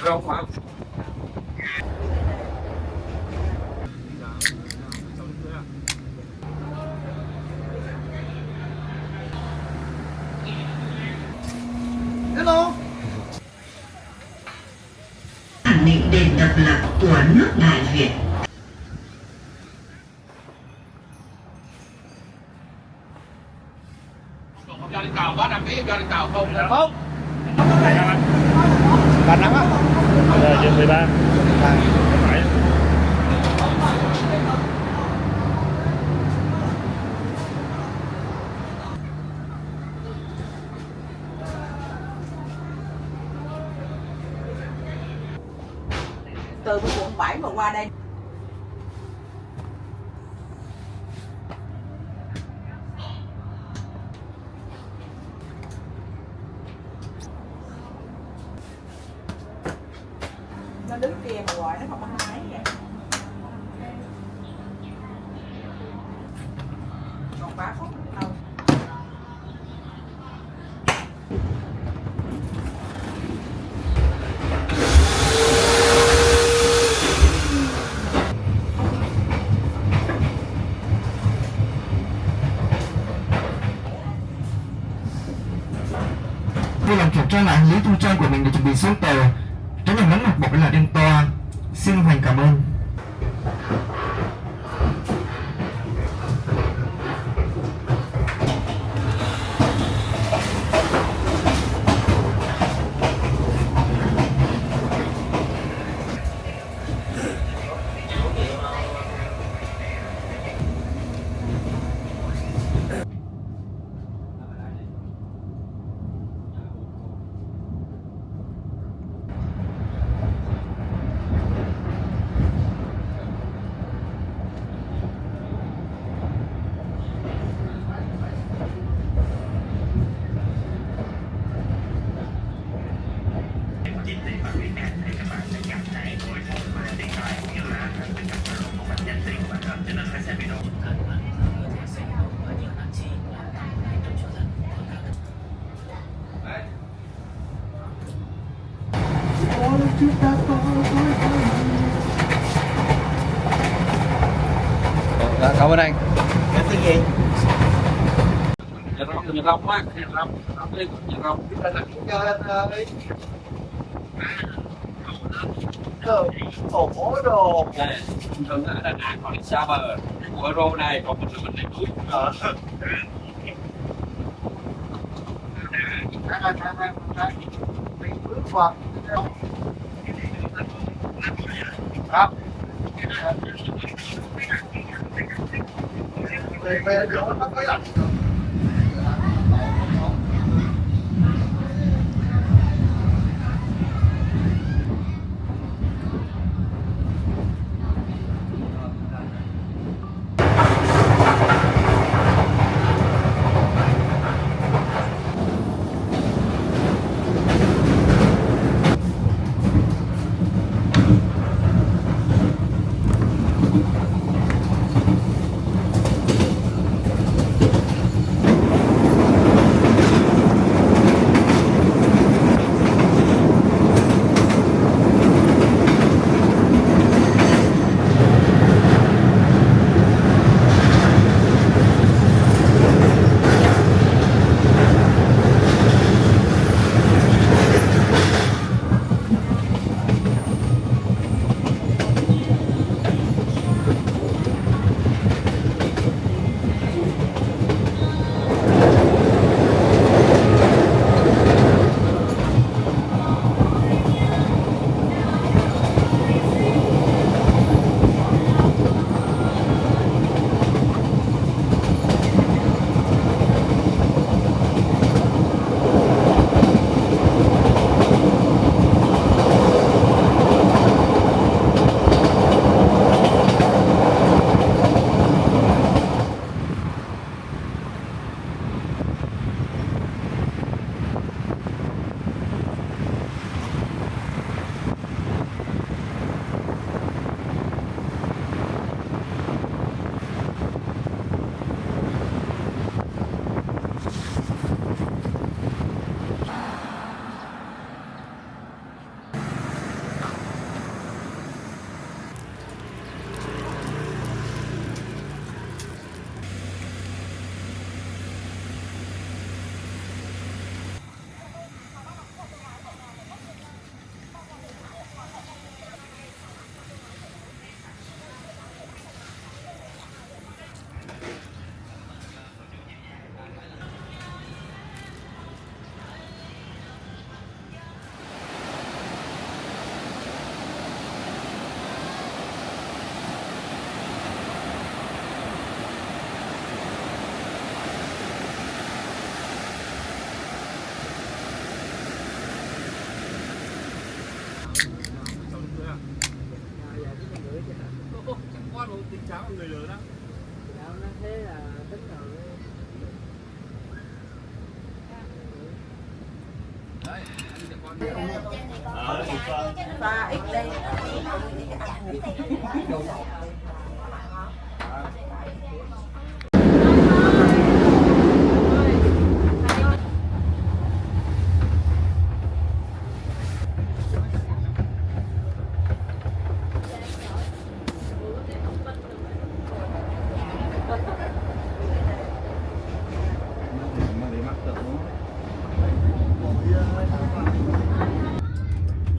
Không phải. Hello. Khẳng định đền độc lập của nước Đại Việt. Cho đi tàu có đăng ký cho đi tàu không? Không. Bạn lắm á. Rồi, trên 13. Phải. Từ quận 7 mà qua đây nó đứng kia mà gọi nó không có hái vậy. Còn 3 phút đâu. Vui lòng kiểm tra lại hành lý thu trang của mình để chuẩn bị xuống tàu. Tránh làm nóng mặt bọc là đêm toa. Xin hân hạnh cảm ơn. Cảm ơn anh. Em tên gì? Nhà rong á, nhà rong. Cho anh đi. Ổ đồ. Thường ở Đà Nẵng còn đi xa bờ. Của Euro này còn mình đi núi. Bước vào.ครับvề chỗ nó có lạnh. cháu người lớn á. Pha ít đi.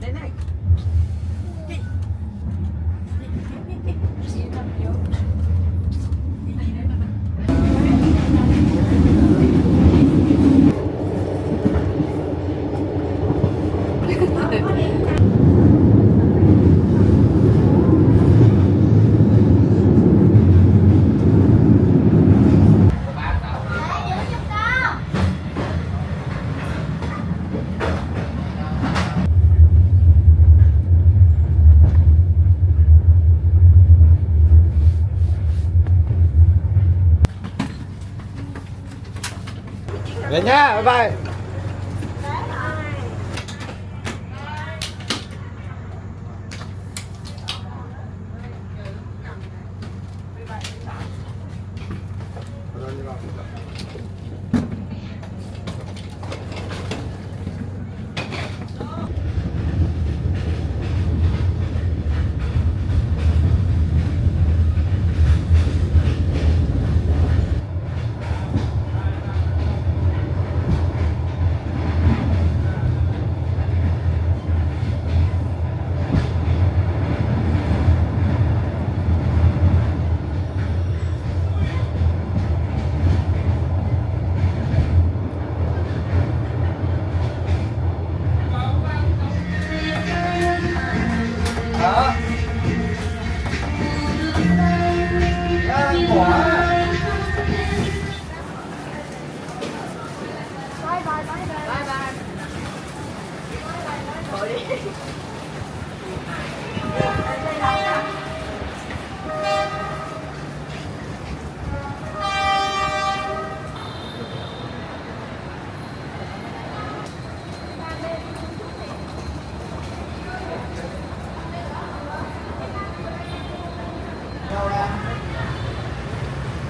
Đến này. Về nha, bye bye.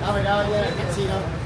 Đâu rồi đâu, taxi đâu.